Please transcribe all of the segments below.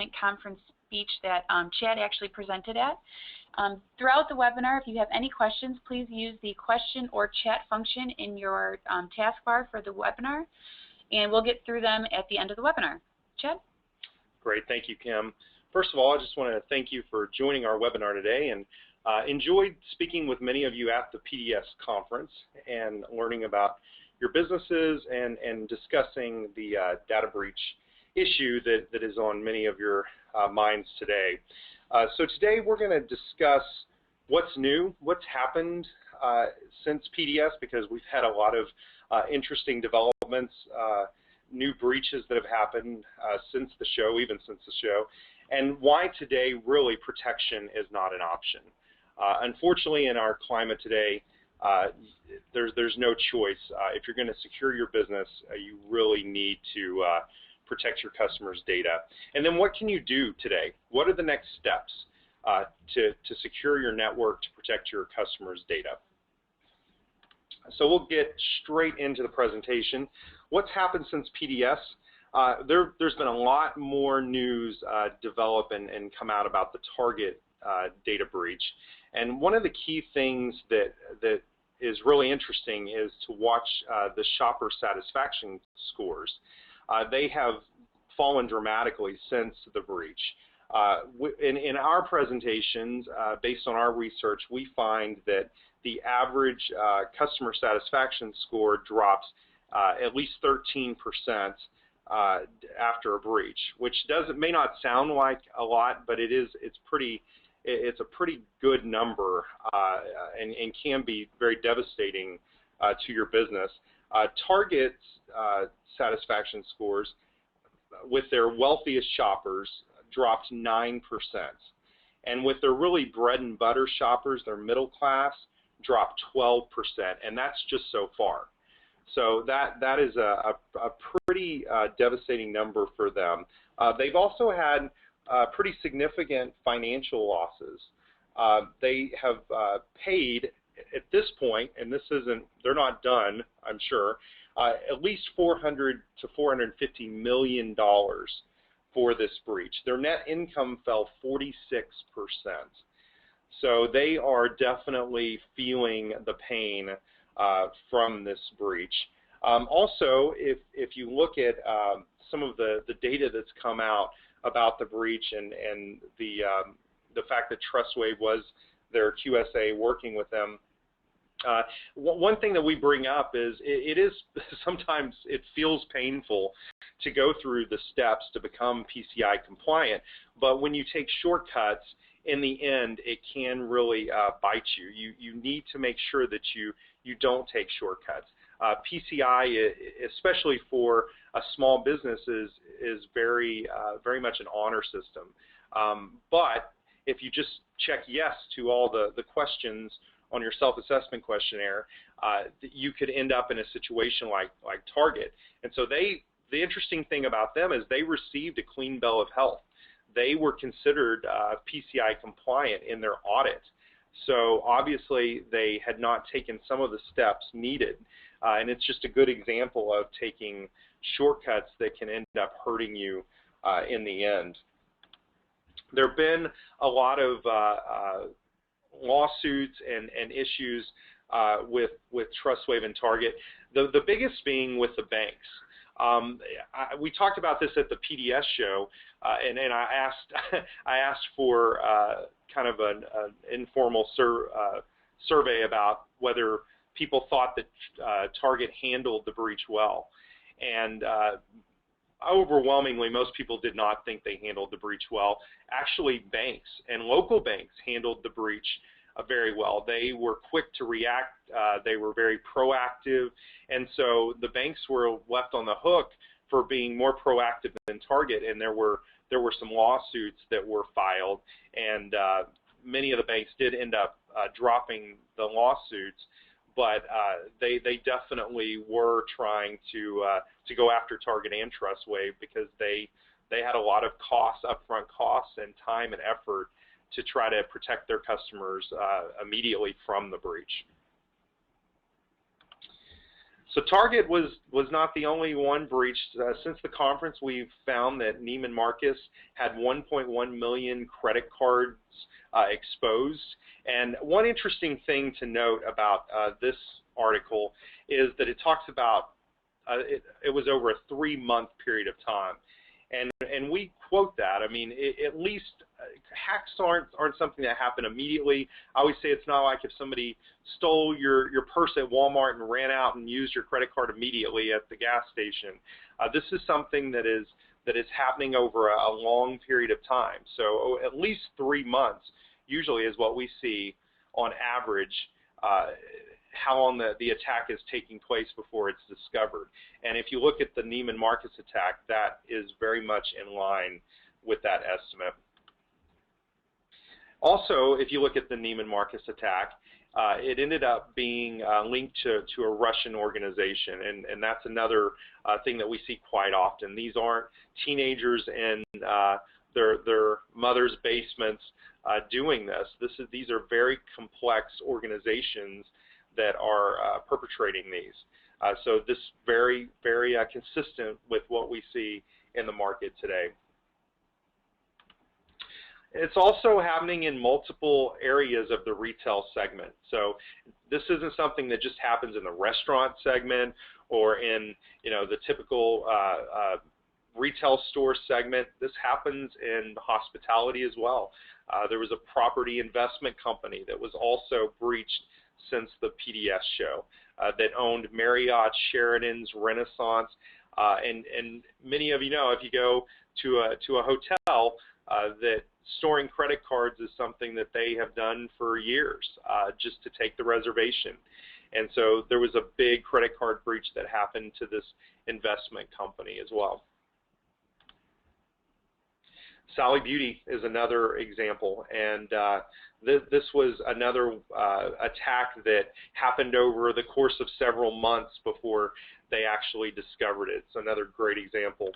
Recruitment Conference speech that Chad actually presented at. Throughout the webinar, if you have any questions, please use the question or chat function in your taskbar for the webinar, and we'll get through them at the end of the webinar. Chad? Great, thank you, Kim. First of all, I just want to thank you for joining our webinar today, and enjoyed speaking with many of you at the PDS conference and learning about your businesses and discussing the data breach issue that is on many of your minds today. So today we're going to discuss what's new, what's happened since PDS, because we've had a lot of interesting developments, new breaches that have happened since the show, even since the show, and why today really protection is not an option. Unfortunately, in our climate today, there's no choice. If you're going to secure your business, you really need to protect your customers' data. And then what can you do today? What are the next steps to secure your network to protect your customers' data? So we'll get straight into the presentation. What's happened since PDS? There's been a lot more news develop and come out about the Target data breach. And one of the key things that is really interesting is to watch the shopper satisfaction scores. They have fallen dramatically since the breach. In our presentations, based on our research, we find that the average customer satisfaction score drops at least 13% after a breach, which may not sound like a lot, but it's a pretty good number and can be very devastating to your business. Target's satisfaction scores with their wealthiest shoppers dropped 9%. And with their really bread and butter shoppers, their middle class, dropped 12%, and that's just so far. So that is a pretty devastating number for them. They've also had pretty significant financial losses. They have paid at this point, and they're not done, I'm sure, at least $400 to $450 million for this breach. Their net income fell 46%. So they are definitely feeling the pain from this breach. Also, if you look at some of the data that's come out about the breach and the fact that TrustWave was their QSA working with them, one thing that we bring up is it is sometimes it feels painful to go through the steps to become PCI compliant, but when you take shortcuts, in the end, it can really bite you. You need to make sure that you don't take shortcuts. PCI, especially for a small business, is very much an honor system. But if you just check yes to all the questions on your self-assessment questionnaire, you could end up in a situation like Target. And so the interesting thing about them is they received a clean bill of health. They were considered PCI compliant in their audit. So obviously they had not taken some of the steps needed. And it's just a good example of taking shortcuts that can end up hurting you in the end. There have been a lot of lawsuits and issues with TrustWave and Target. The biggest being with the banks. We talked about this at the PDS show, and I asked for kind of an informal survey about whether people thought that Target handled the breach well, and overwhelmingly most people did not think they handled the breach well. Actually, banks and local banks handled the breach very well. They were quick to react. They were very proactive, and so the banks were left on the hook for being more proactive than Target. And there were some lawsuits that were filed, and many of the banks did end up dropping the lawsuits, but they definitely were trying to go after Target and TrustWave because they had a lot of costs, upfront costs, and time and effort to try to protect their customers immediately from the breach. So Target was not the only one breached. Since the conference, we've found that Neiman Marcus had 1.1 million credit cards exposed. And one interesting thing to note about this article is that it talks about it was over a 3-month period of time. And we quote that. I mean, at least hacks aren't something that happen immediately. I always say it's not like if somebody stole your purse at Walmart and ran out and used your credit card immediately at the gas station. This is something that is happening over a long period of time. So at least 3 months usually is what we see on average, how long the attack is taking place before it's discovered. And if you look at the Neiman Marcus attack, that is very much in line with that estimate. Also, if you look at the Neiman Marcus attack, it ended up being linked to a Russian organization, and that's another thing that we see quite often. These aren't teenagers in their mother's basements doing this. These are very complex organizations that are perpetrating these. So this is very, very consistent with what we see in the market today. It's also happening in multiple areas of the retail segment. So this isn't something that just happens in the restaurant segment or in the typical retail store segment. This happens in hospitality as well. There was a property investment company that was also breached since the PDS show that owned Marriott, Sheraton's, Renaissance, and many of you know if you go to a hotel that storing credit cards is something that they have done for years just to take the reservation. And so there was a big credit card breach that happened to this investment company as well. Sally Beauty is another example, and this was another attack that happened over the course of several months before they actually discovered it. It's another great example.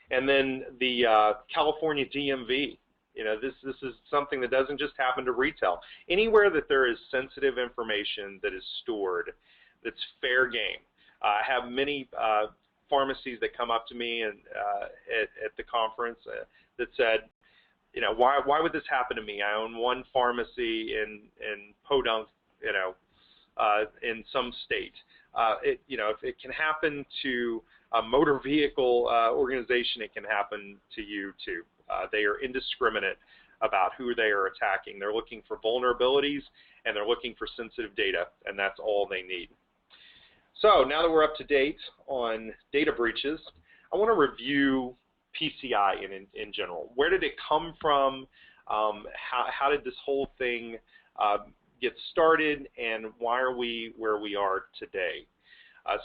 And then the California DMV. This is something that doesn't just happen to retail. Anywhere that there is sensitive information that is stored, that's fair game. I have many pharmacies that come up to me and at the conference that said, why would this happen to me? I own one pharmacy in Podunk, in some state. If it can happen to a motor vehicle organization, it can happen to you too. They are indiscriminate about who they are attacking. They're looking for vulnerabilities and they're looking for sensitive data, and that's all they need. So now that we're up to date on data breaches, I want to review PCI in general. Where did it come from? How did this whole thing get started, and why are we where we are today?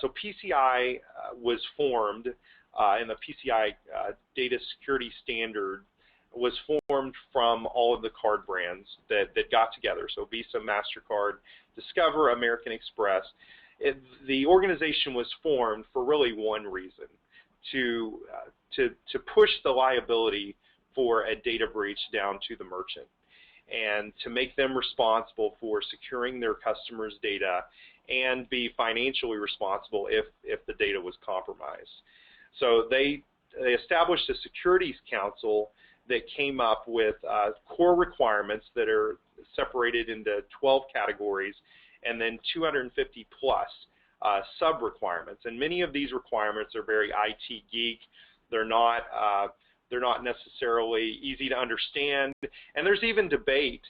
So PCI was formed, and the PCI data security standard was formed from all of the card brands that got together. So Visa, MasterCard, Discover, American Express. The organization was formed for really one reason, to push the liability for a data breach down to the merchant and to make them responsible for securing their customers' data and be financially responsible if the data was compromised. So they established a securities council that came up with core requirements that are separated into 12 categories and then 250 plus sub-requirements. And many of these requirements are very IT geek. They're not necessarily easy to understand. And there's even debate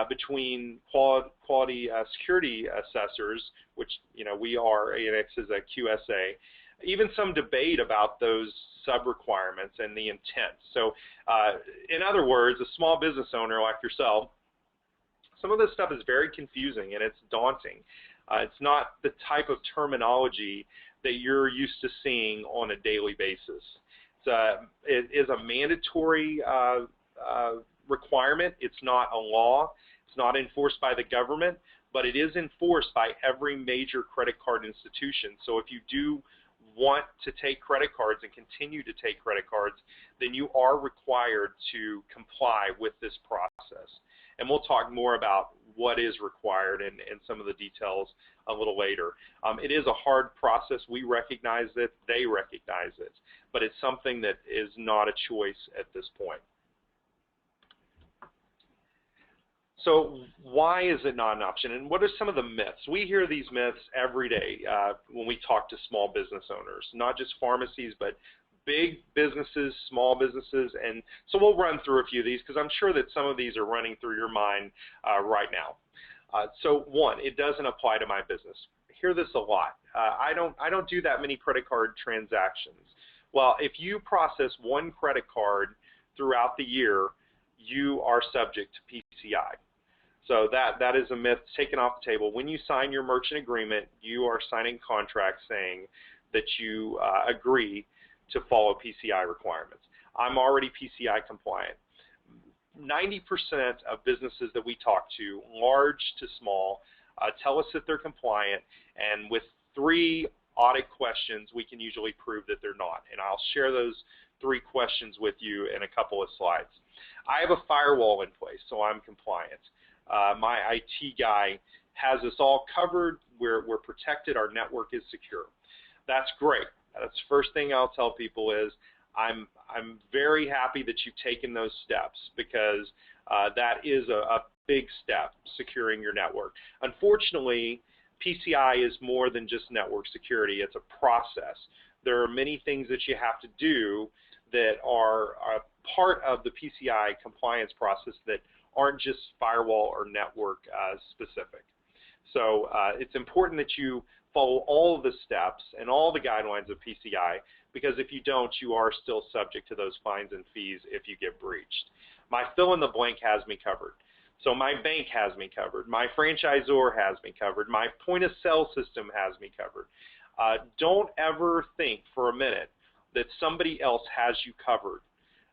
between quality security assessors, which we are, ANX is a QSA, even some debate about those sub-requirements and the intent. So in other words, a small business owner like yourself, some of this stuff is very confusing and it's daunting. It's not the type of terminology that you're used to seeing on a daily basis. It is a mandatory requirement. It's not a law. It's not enforced by the government, but it is enforced by every major credit card institution. So if you do want to take credit cards and continue to take credit cards, then you are required to comply with this process. And we'll talk more about what is required and some of the details a little later. It is a hard process. We recognize it. They recognize it. But it's something that is not a choice at this point. So why is it not an option? And what are some of the myths? We hear these myths every day when we talk to small business owners, not just pharmacies, but big businesses, small businesses. And so we'll run through a few of these because I'm sure that some of these are running through your mind right now. So one, it doesn't apply to my business. I hear this a lot. I don't do that many credit card transactions. Well, if you process one credit card throughout the year, you are subject to PCI. So that is a myth taken off the table. When you sign your merchant agreement, you are signing contracts saying that you agree to follow PCI requirements. I'm already PCI compliant. 90% of businesses that we talk to, large to small, tell us that they're compliant, and with 3 audit questions, we can usually prove that they're not. And I'll share those 3 questions with you in a couple of slides. I have a firewall in place, so I'm compliant. My IT guy has us all covered. We're protected. Our network is secure. That's great. That's the first thing I'll tell people is I'm very happy that you've taken those steps because that is a big step, securing your network. Unfortunately, PCI is more than just network security. It's a process. There are many things that you have to do that are part of the PCI compliance process that aren't just firewall or network specific. So it's important that you follow all of the steps and all the guidelines of PCI, because if you don't, you are still subject to those fines and fees if you get breached. My fill in the blank has me covered. So my bank has me covered. My franchisor has me covered. My point of sale system has me covered. Don't ever think for a minute that somebody else has you covered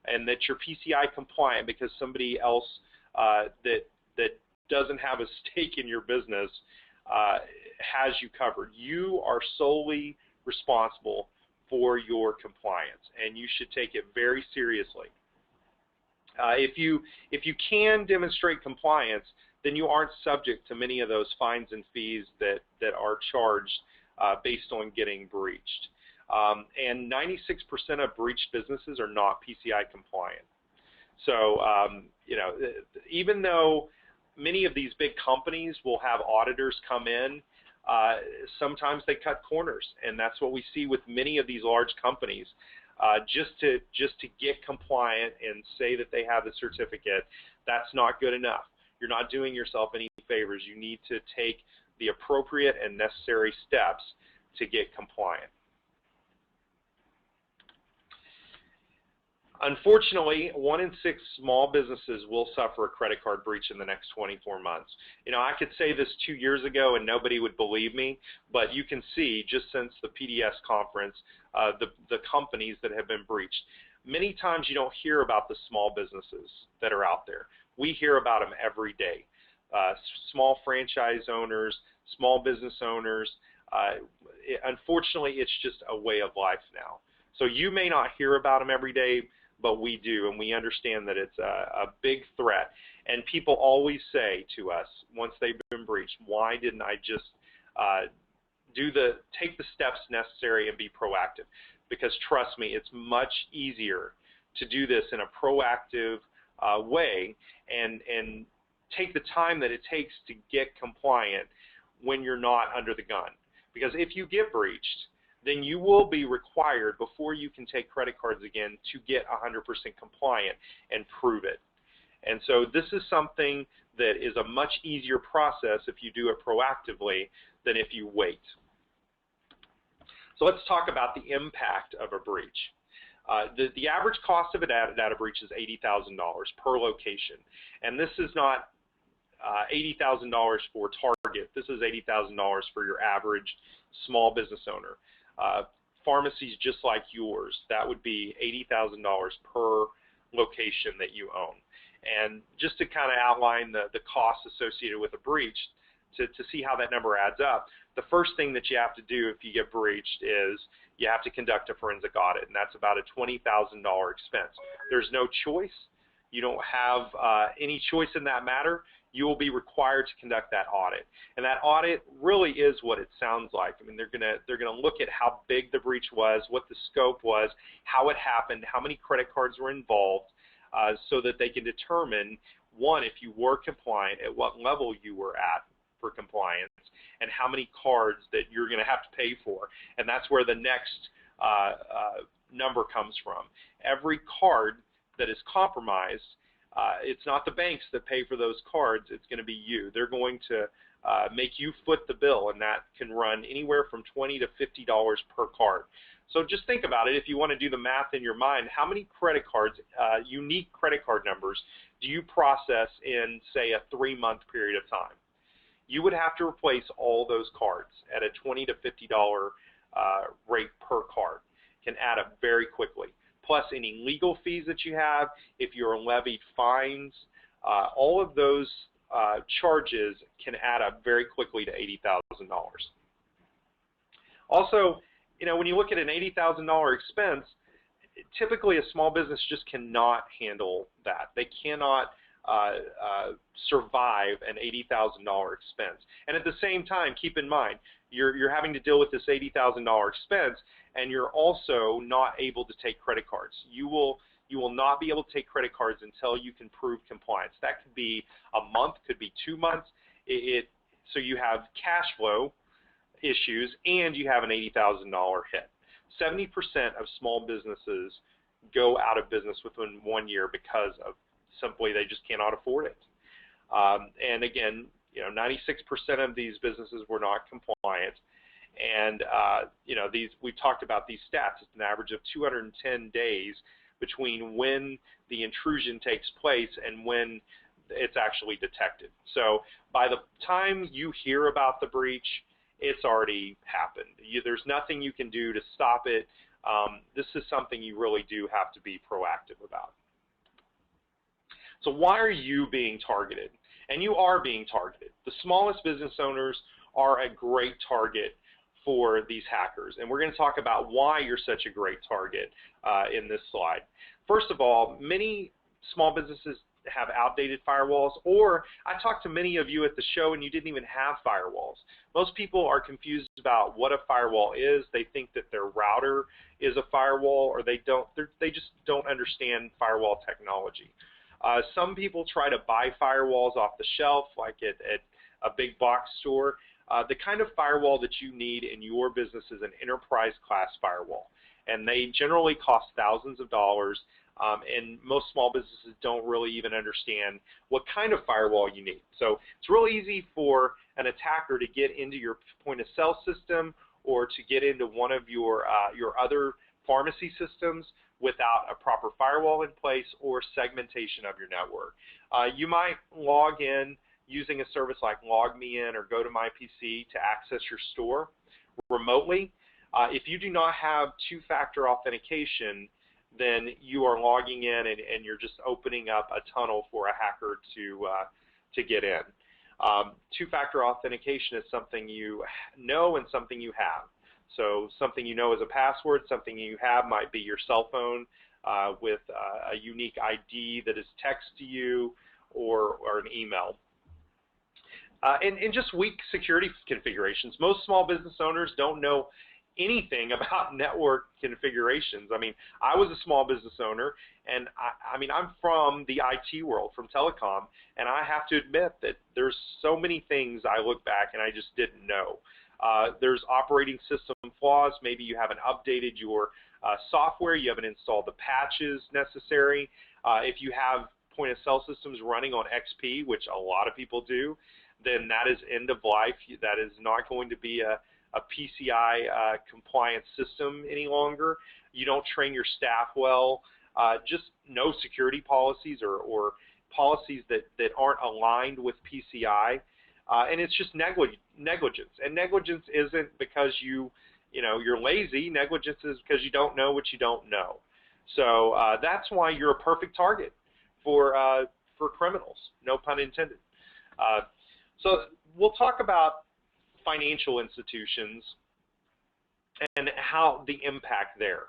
and that you're PCI compliant because somebody else that doesn't have a stake in your business has you covered. You are solely responsible for your compliance, and you should take it very seriously. If you can demonstrate compliance, then you aren't subject to many of those fines and fees that are charged based on getting breached. And 96% of breached businesses are not PCI compliant. So, even though many of these big companies will have auditors come in, sometimes they cut corners, and that's what we see with many of these large companies. Just to get compliant and say that they have the certificate, that's not good enough. You're not doing yourself any favors. You need to take the appropriate and necessary steps to get compliant. Unfortunately, 1 in 6 small businesses will suffer a credit card breach in the next 24 months. I could say this 2 years ago and nobody would believe me, but you can see just since the PDS conference, the companies that have been breached. Many times you don't hear about the small businesses that are out there. We hear about them every day. Small franchise owners, small business owners. Unfortunately, it's just a way of life now. So you may not hear about them every day, but we do, and we understand that it's a big threat. And people always say to us, once they've been breached, why didn't I just take the steps necessary and be proactive? Because trust me, it's much easier to do this in a proactive way and take the time that it takes to get compliant when you're not under the gun. Because if you get breached, then you will be required before you can take credit cards again to get 100% compliant and prove it. And so this is something that is a much easier process if you do it proactively than if you wait. So let's talk about the impact of a breach. The average cost of a data breach is $80,000 per location. And this is not $80,000 for Target. This is $80,000 for your average small business owner. Pharmacies just like yours, that would be $80,000 per location that you own. And just to kind of outline the costs associated with a breach, to see how that number adds up, the first thing that you have to do if you get breached is you have to conduct a forensic audit, and that's about a $20,000 expense. There's no choice. You don't have any choice in that matter. you will be required to conduct that audit. And that audit really is what it sounds like. I mean, they're gonna look at how big the breach was, what the scope was, how it happened, how many credit cards were involved, so that they can determine, one, if you were compliant, at what level you were at for compliance, and how many cards that you're going to have to pay for. And that's where the next number comes from. Every card that is compromised, it's not the banks that pay for those cards, it's going to be you. They're going to make you foot the bill, and that can run anywhere from $20 to $50 per card. So just think about it. If you want to do the math in your mind, how many credit cards, unique credit card numbers, do you process in, say, a 3-month period of time? You would have to replace all those cards at a $20 to $50 rate per card. Can add up very quickly. Plus any legal fees that you have, if you're levied fines, all of those charges can add up very quickly to $80,000. Also, when you look at an $80,000 expense, typically a small business just cannot handle that. They cannot survive an $80,000 expense. And at the same time, keep in mind, you're having to deal with this $80,000 expense, and you're also not able to take credit cards. You will not be able to take credit cards until you can prove compliance. That could be a month, could be 2 months. So you have cash flow issues, and you have an $80,000 hit. 70% of small businesses go out of business within 1 year because of simply they just cannot afford it. And again, 96% of these businesses were not compliant. And we talked about these stats. It's an average of 210 days between when the intrusion takes place and when it's actually detected. So by the time you hear about the breach, it's already happened. There's nothing you can do to stop it. This is something you really do have to be proactive about. So why are you being targeted? And you are being targeted. The smallest business owners are a great target for these hackers. And we're going to talk about why you're such a great target in this slide. First of all, many small businesses have outdated firewalls, or I talked to many of you at the show and you didn't even have firewalls. Most people are confused about what a firewall is. They think that their router is a firewall, or they just don't understand firewall technology. Some people try to buy firewalls off the shelf, like at a big box store. The kind of firewall that you need in your business is an enterprise class firewall, and they generally cost thousands of dollars. And most small businesses don't really even understand what kind of firewall you need. So it's real easy for an attacker to get into your point of sale system or to get into one of your other pharmacy systems without a proper firewall in place or segmentation of your network. You might log in using a service like LogMeIn or Go to My PC to access your store remotely. If you do not have two-factor authentication, then you are logging in and you're just opening up a tunnel for a hacker to get in. Two-factor authentication is something you know and something you have. So something you know is a password, something you have might be your cell phone with a unique ID that is text to you or an email. And just weak security configurations. Most small business owners don't know anything about network configurations. I mean, I was a small business owner, and I'm from the IT world, from telecom, and I have to admit that there's so many things I look back and I just didn't know. There's operating system flaws. Maybe you haven't updated your software, you haven't installed the patches necessary. If you have point of sale systems running on XP, which a lot of people do, then that is end of life. That is not going to be a PCI compliant system any longer. You don't train your staff well. Just no security policies or policies that aren't aligned with PCI. And it's just negligence. And negligence isn't because you're lazy. Negligence is because you don't know what you don't know. So that's why you're a perfect target for criminals. No pun intended. So we'll talk about financial institutions and how the impact there.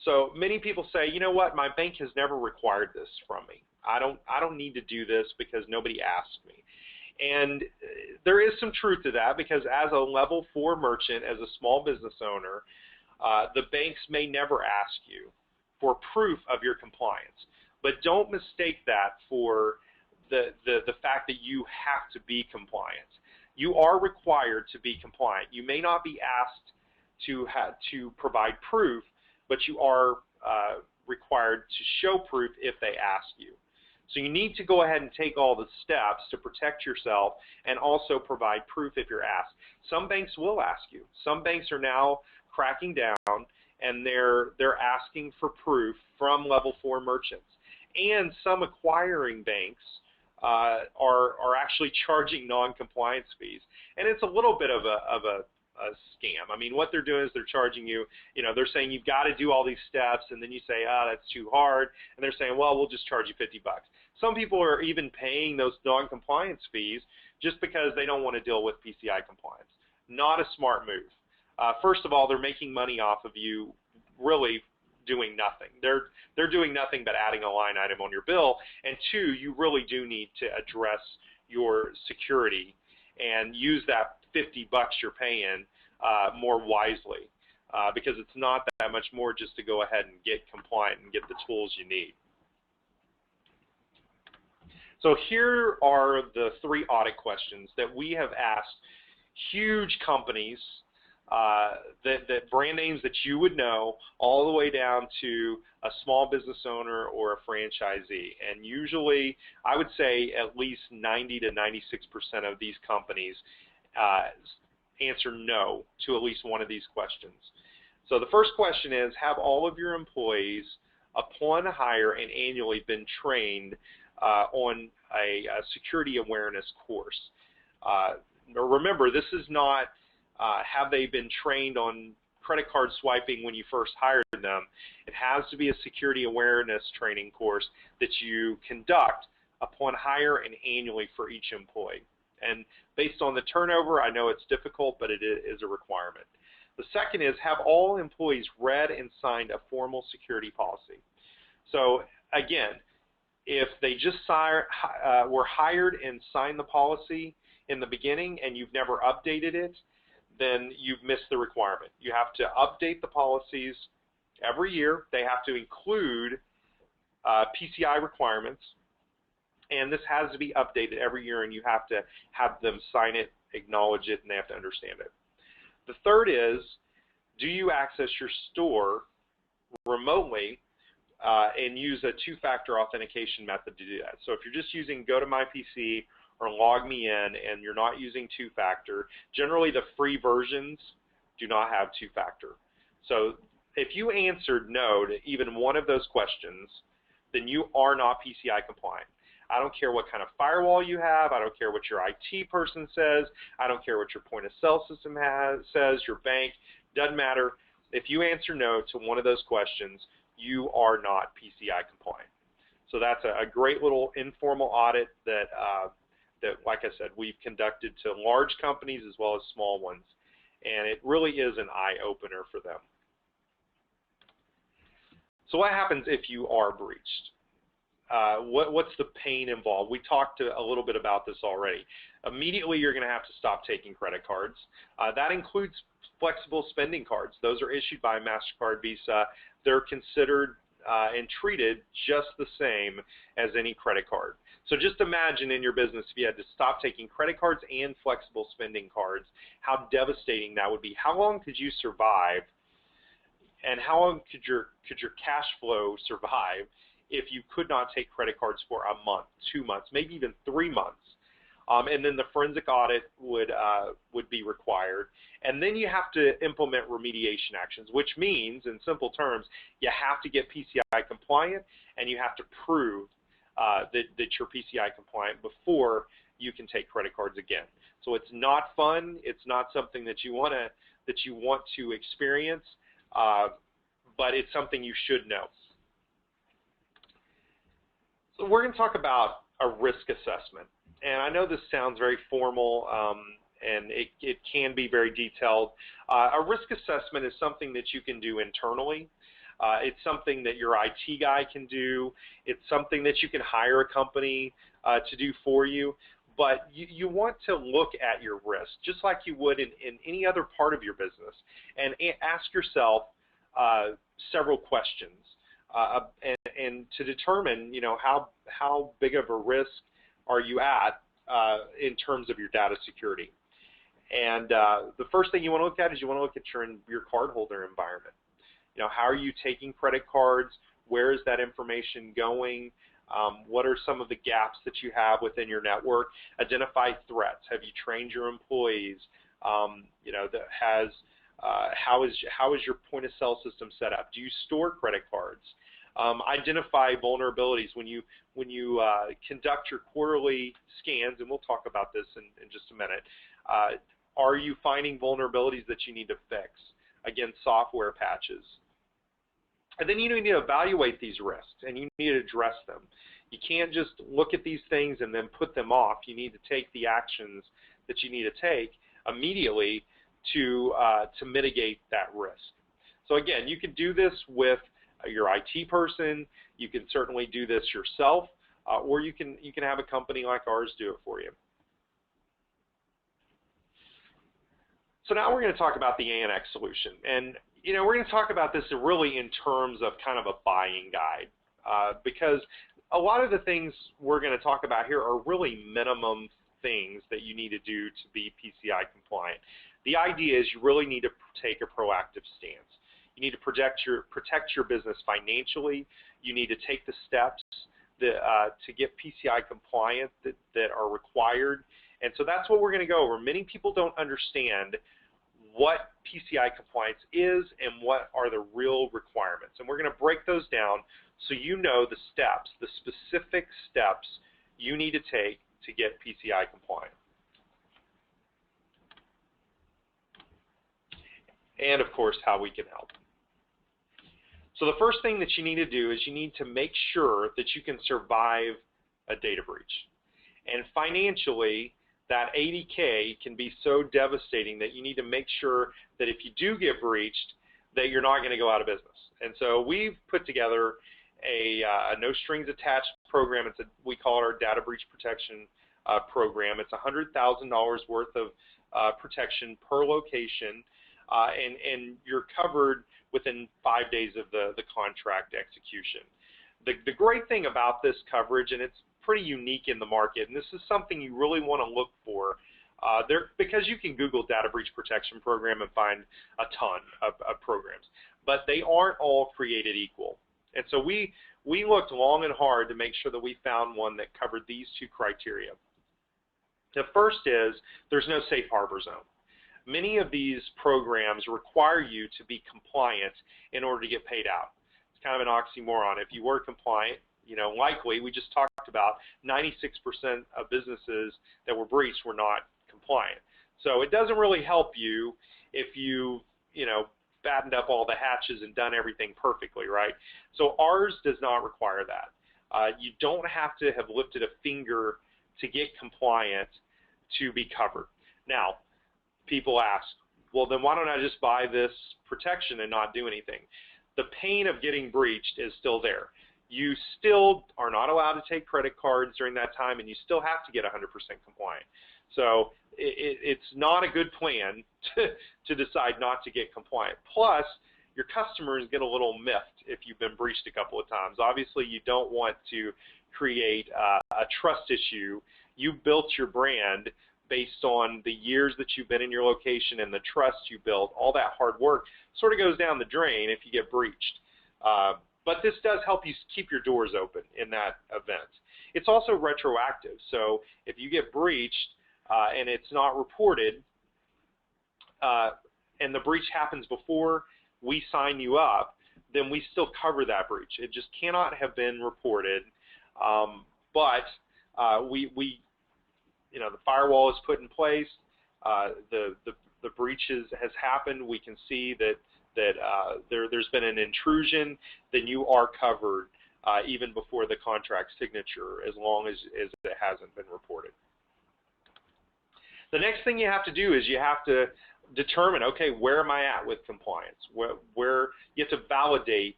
So many people say, you know what, my bank has never required this from me. I don't need to do this because nobody asked me. And there is some truth to that, because as a level 4 merchant, as a small business owner, the banks may never ask you for proof of your compliance. But don't mistake that for the fact that you have to be compliant. You are required to be compliant. You may not be asked to provide proof, but you are required to show proof if they ask you. So you need to go ahead and take all the steps to protect yourself and also provide proof if you're asked. Some banks will ask you. Some banks are now cracking down, and they're asking for proof from level 4 merchants. And some acquiring banks are actually charging non-compliance fees. And it's a little bit of a scam. I mean, what they're doing is they're charging you, they're saying you've got to do all these steps, and then you say, that's too hard, and they're saying, well, we'll just charge you $50. Some people are even paying those non-compliance fees just because they don't want to deal with PCI compliance. Not a smart move. First of all, they're making money off of you really doing nothing. They're doing nothing but adding a line item on your bill. And two, you really do need to address your security and use that $50 you're paying more wisely, because it's not that much more just to go ahead and get compliant and get the tools you need. So here are the 3 audit questions that we have asked huge companies, that brand names that you would know, all the way down to a small business owner or a franchisee. And usually, I would say at least 90 to 96% of these companies answer no to at least one of these questions. So the first question is, have all of your employees upon hire and annually been trained on a security awareness course? Remember, this is not have they been trained on credit card swiping when you first hired them. It has to be a security awareness training course that you conduct upon hire and annually for each employee. And based on the turnover, I know it's difficult, but it is a requirement. The second is, have all employees read and signed a formal security policy? So again, if they just were hired and signed the policy in the beginning and you've never updated it, then you've missed the requirement. You have to update the policies every year. They have to include PCI requirements, and this has to be updated every year, and you have to have them sign it, acknowledge it, and they have to understand it. The third is, do you access your store remotely and use a 2-factor authentication method to do that? So if you're just using Go to My PC or Log Me In and you're not using 2-factor, generally the free versions do not have 2-factor. So if you answered no to even one of those questions, then you are not PCI compliant. I don't care what kind of firewall you have. I don't care what your IT person says. I don't care what your point of sale system says, your bank. Doesn't matter. If you answer no to one of those questions, you are not PCI compliant. So that's a great little informal audit that, like I said, we've conducted to large companies as well as small ones. And it really is an eye-opener for them. So what happens if you are breached? What's the pain involved? We talked a little bit about this already. Immediately, you're going to have to stop taking credit cards. That includes flexible spending cards. Those are issued by MasterCard, Visa. They're considered and treated just the same as any credit card. So just imagine in your business if you had to stop taking credit cards and flexible spending cards, how devastating that would be. How long could you survive, and how long could your cash flow survive if you could not take credit cards for a month, 2 months, maybe even 3 months? And then the forensic audit would be required. And then you have to implement remediation actions, which means, in simple terms, you have to get PCI compliant and you have to prove that you're PCI compliant before you can take credit cards again. So it's not fun. It's not something that you want to experience, but it's something you should know. So we're going to talk about a risk assessment. And I know this sounds very formal, and it can be very detailed. A risk assessment is something that you can do internally. It's something that your IT guy can do. It's something that you can hire a company to do for you. but you want to look at your risk just like you would in any other part of your business, and ask yourself several questions and to determine, how big of a risk are you at in terms of your data security. And the first thing you want to look at is you want to look at your cardholder environment. How are you taking credit cards? Where is that information going? What are some of the gaps that you have within your network? Identify threats. Have you trained your employees? How is your point of sale system set up? Do you store credit cards? Identify vulnerabilities when you conduct your quarterly scans, and we'll talk about this in just a minute. Are you finding vulnerabilities that you need to fix? Again, software patches. And then you need to evaluate these risks, and you need to address them. You can't just look at these things and then put them off. You need to take the actions that you need to take immediately to mitigate that risk. So again, you can do this with your IT person. You can certainly do this yourself, or you can have a company like ours do it for you. So now we're going to talk about the ANX solution, and we're going to talk about this really in terms of kind of a buying guide, because a lot of the things we're going to talk about here are really minimum things that you need to do to be PCI compliant. The idea is you really need to take a proactive stance. You need to protect your business financially. You need to take the steps to get PCI compliant that are required. And so that's what we're going to go over. Many people don't understand what PCI compliance is and what are the real requirements. And we're going to break those down so you know the steps, the specific steps you need to take to get PCI compliant. And of course, how we can help. So the first thing that you need to do is you need to make sure that you can survive a data breach. And financially, that $80K can be so devastating that you need to make sure that if you do get breached, that you're not going to go out of business. And so we've put together a no strings attached program. We call it our data breach protection program. It's $100,000 worth of protection per location, and you're covered within 5 days of the contract execution. The great thing about this coverage, and it's pretty unique in the market, and this is something you really want to look for, because you can Google data breach protection program and find a ton of programs, but they aren't all created equal. And so we looked long and hard to make sure that we found one that covered these two criteria. The first is there's no safe harbor zone. Many of these programs require you to be compliant in order to get paid out. It's kind of an oxymoron. If you were compliant, likely, we just talked about 96% of businesses that were breached were not compliant. So it doesn't really help you if you battened up all the hatches and done everything perfectly, right? So ours does not require that. You don't have to have lifted a finger to get compliant to be covered. Now, people ask, well, then why don't I just buy this protection and not do anything? The pain of getting breached is still there. You still are not allowed to take credit cards during that time, and you still have to get 100% compliant. So it's not a good plan to decide not to get compliant. Plus, your customers get a little miffed if you've been breached a couple of times. Obviously, you don't want to create a trust issue. You built your brand based on the years that you've been in your location and the trust you built. All that hard work sort of goes down the drain if you get breached. But this does help you keep your doors open in that event. It's also retroactive. So if you get breached and it's not reported, and the breach happens before we sign you up, then we still cover that breach. It just cannot have been reported. But the firewall is put in place. The breach has happened. We can see that there's been an intrusion. Then you are covered even before the contract signature, as long as it hasn't been reported. The next thing you have to do is you have to determine, okay, where am I at with compliance? Where you have to validate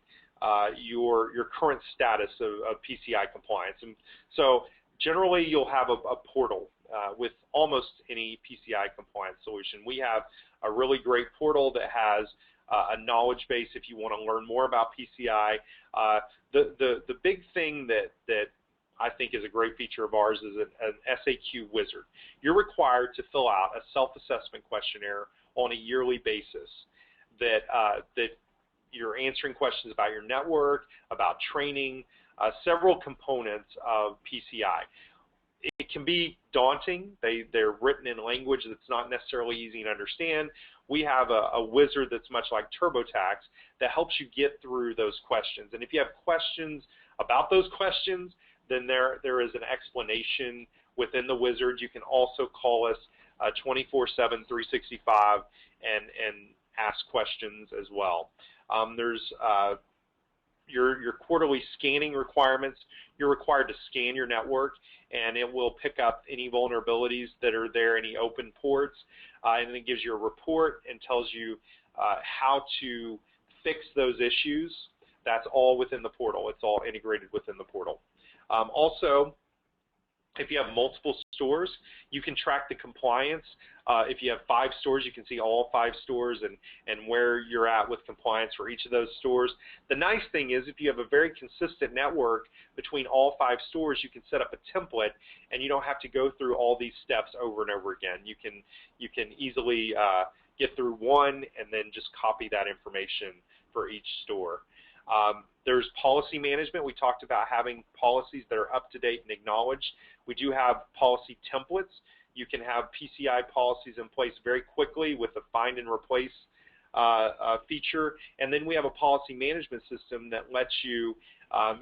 your current status of PCI compliance. And so Generally, you'll have a portal with almost any PCI compliance solution. We have a really great portal that has a knowledge base if you want to learn more about PCI. The big thing that I think is a great feature of ours is an SAQ wizard. You're required to fill out a self-assessment questionnaire on a yearly basis that you're answering questions about your network, about training, several components of PCI. It can be daunting. They're written in language that's not necessarily easy to understand. We have a wizard that's much like TurboTax that helps you get through those questions. And if you have questions about those questions, then there is an explanation within the wizard. You can also call us 24/7, 365 and ask questions as well. There's your quarterly scanning requirements. You're required to scan your network, and it will pick up any vulnerabilities that are there, any open ports, and then it gives you a report and tells you how to fix those issues. That's all within the portal. It's all integrated within the portal. Also, if you have multiple stores, you can track the compliance. If you have 5 stores, you can see all 5 stores and where you're at with compliance for each of those stores. The nice thing is if you have a very consistent network between all 5 stores, you can set up a template and you don't have to go through all these steps over and over again. You can easily get through one and then just copy that information for each store. There's policy management. We talked about having policies that are up to date and acknowledged. We do have policy templates. You can have PCI policies in place very quickly with the find and replace feature. And then we have a policy management system that lets you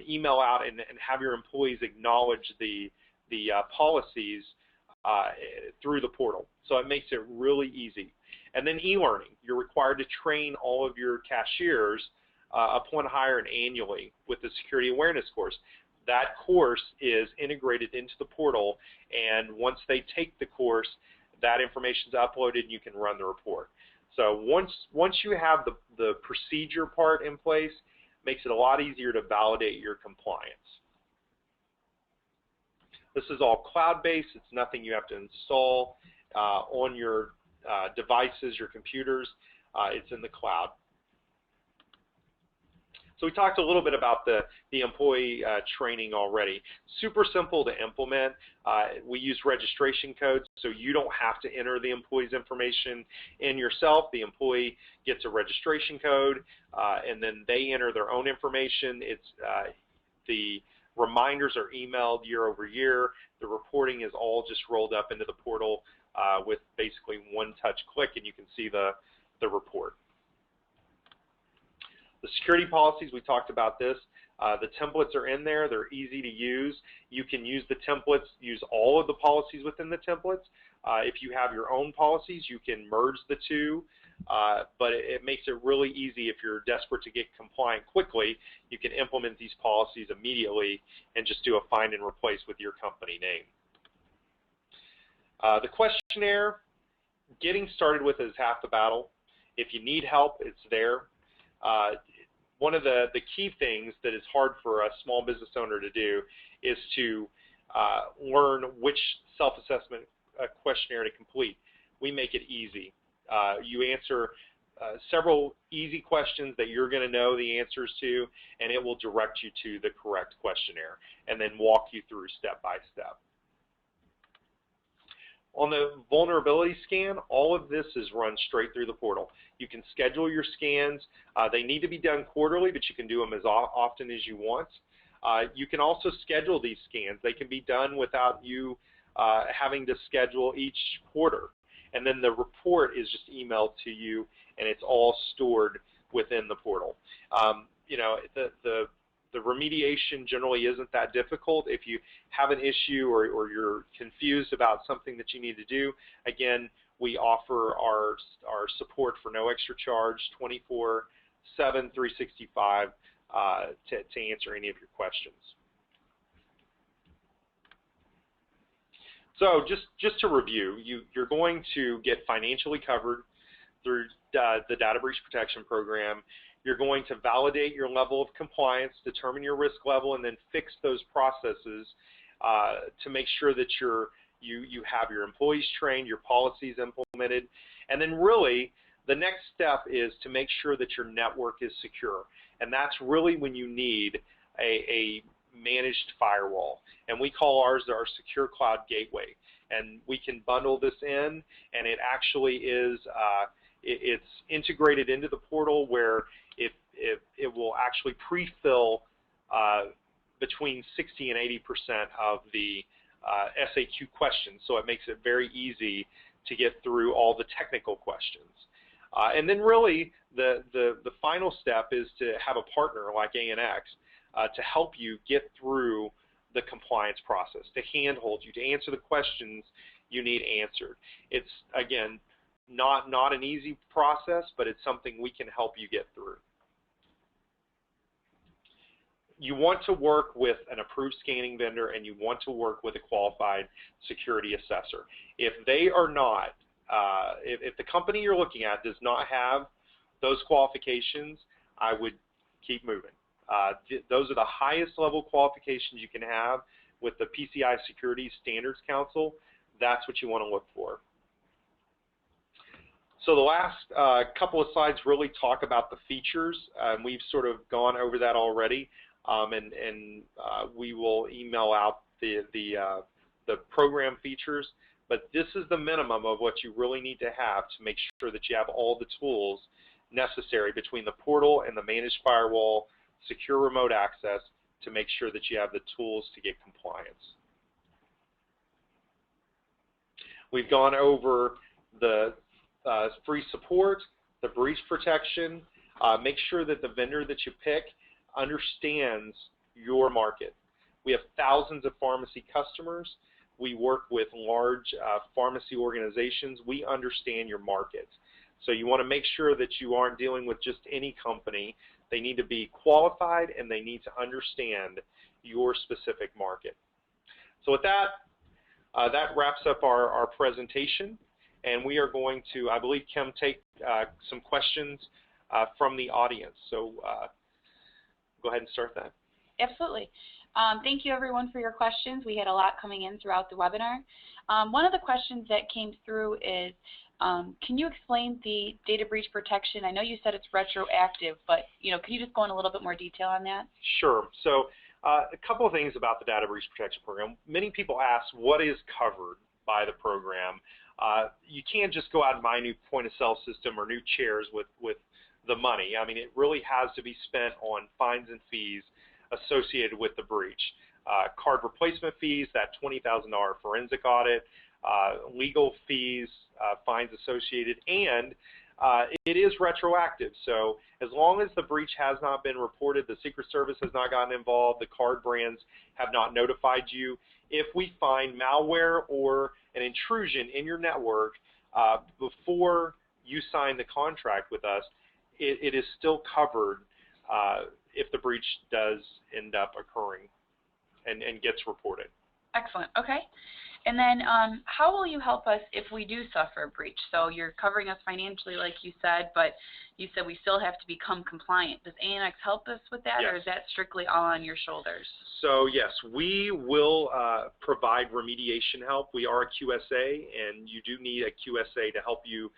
email out and have your employees acknowledge the policies through the portal. So it makes it really easy. And then e-learning. You're required to train all of your cashiers upon hire and annually with the security awareness course. That course is integrated into the portal, and once they take the course, that information is uploaded and you can run the report. So once you have the procedure part in place, it makes it a lot easier to validate your compliance. This is all cloud-based. It's nothing you have to install on your devices, your computers. It's in the cloud. So we talked a little bit about the employee training already. Super simple to implement. We use registration codes, so you don't have to enter the employee's information in yourself. The employee gets a registration code, and then they enter their own information. The reminders are emailed year over year. The reporting is all just rolled up into the portal with basically one touch click, and you can see the report. The security policies, we talked about this. The templates are in there. They're easy to use. You can use the templates, use all of the policies within the templates. If you have your own policies, you can merge the two, but it makes it really easy if you're desperate to get compliant quickly. You can implement these policies immediately and just do a find and replace with your company name. The questionnaire, getting started with is half the battle. If you need help, it's there. One of the key things that is hard for a small business owner to do is to learn which self-assessment questionnaire to complete. We make it easy. You answer several easy questions that you're going to know the answers to, and it will direct you to the correct questionnaire and then walk you through step by step. On the vulnerability scan, all of this is run straight through the portal. You can schedule your scans. They need to be done quarterly, but you can do them as often as you want. You can also schedule these scans. They can be done without you having to schedule each quarter. And then the report is just emailed to you, and it's all stored within the portal. You know, the remediation generally isn't that difficult. If you have an issue or you're confused about something that you need to do, again, we offer our support for no extra charge, 24/7, 365 to answer any of your questions. So just to review, you're going to get financially covered through the Data Breach Protection Program. You're going to validate your level of compliance, determine your risk level, and then fix those processes to make sure that you have your employees trained, your policies implemented, and then really the next step is to make sure that your network is secure. And that's really when you need a managed firewall. And we call ours our Secure Cloud Gateway. And we can bundle this in, and it actually is it's integrated into the portal where it will actually pre-fill between 60 and 80% of the SAQ questions. So it makes it very easy to get through all the technical questions. And then really the final step is to have a partner like ANX to help you get through the compliance process, to handhold you, to answer the questions you need answered. It's, again, not an easy process, but it's something we can help you get through. You want to work with an approved scanning vendor, and you want to work with a qualified security assessor. If they are not, if the company you're looking at does not have those qualifications, I would keep moving. Those are the highest level qualifications you can have with the PCI Security Standards Council. That's what you want to look for. So the last couple of slides really talk about the features. We've sort of gone over that already, and we will email out the program features. But this is the minimum of what you really need to have to make sure that you have all the tools necessary between the portal and the managed firewall, secure remote access, to make sure that you have the tools to get compliance. We've gone over the free support, the breach protection. Make sure that the vendor that you pick understands your market. We have thousands of pharmacy customers. We work with large pharmacy organizations. We understand your market. So you want to make sure that you aren't dealing with just any company. They need to be qualified, and they need to understand your specific market. So with that, that wraps up our presentation. And we are going to, I believe, Kim, take some questions from the audience. So go ahead and start that. Absolutely. Thank you, everyone, for your questions. We had a lot coming in throughout the webinar. One of the questions that came through is, can you explain the data breach protection? I know you said it's retroactive, but can you just go in a little bit more detail on that? Sure. So a couple of things about the data breach protection program. Many people ask, what is covered by the program? You can't just go out and buy a new point-of-sale system or new chairs with the money. I mean, it really has to be spent on fines and fees associated with the breach. Card replacement fees, that $20,000 forensic audit, legal fees, fines associated, and it is retroactive. So as long as the breach has not been reported, the Secret Service has not gotten involved, the card brands have not notified you, if we find malware or an intrusion in your network before you sign the contract with us, it is still covered if the breach does end up occurring and gets reported. Excellent. Okay. And then how will you help us if we do suffer a breach? So you're covering us financially, like you said, but you said we still have to become compliant. Does ANX help us with that, Yes. or is that strictly all on your shoulders? So yes, we will provide remediation help. We are a QSA, and you do need a QSA to help you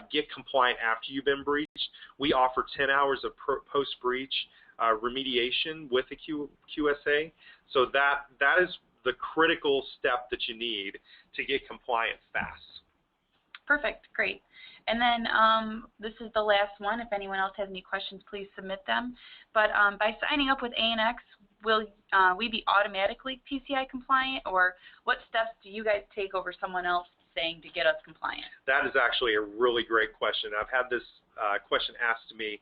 get compliant after you've been breached. We offer 10 hours of post-breach remediation with a QSA. So that is the critical step that you need to get compliant fast. Perfect. Great. And then this is the last one. If anyone else has any questions, please submit them. But by signing up with ANX, will we be automatically PCI compliant, or what steps do you guys take over someone else saying to get us compliant? That is actually a really great question. I've had this question asked to me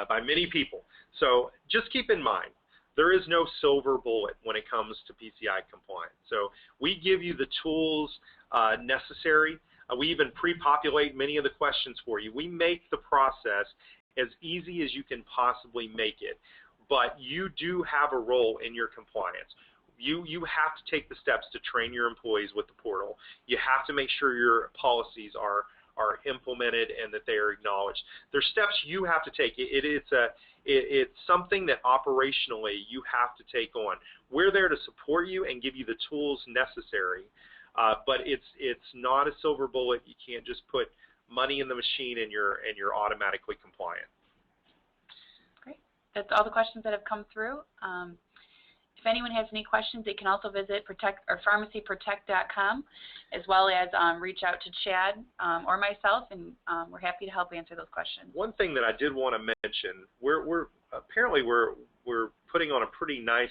by many people. So just keep in mind, there is no silver bullet when it comes to PCI compliance. So we give you the tools necessary. We even pre-populate many of the questions for you. We make the process as easy as you can possibly make it. But you do have a role in your compliance. You have to take the steps to train your employees with the portal. You have to make sure your policies are implemented and that they are acknowledged. There's steps you have to take. It's something that operationally you have to take on. We're there to support you and give you the tools necessary, but it's not a silver bullet. You can't just put money in the machine and you're automatically compliant. Great. That's all the questions that have come through. If anyone has any questions, they can also visit pharmacyprotect.com, as well as reach out to Chad or myself, and we're happy to help answer those questions. One thing that I did want to mention, we're apparently we're putting on a pretty nice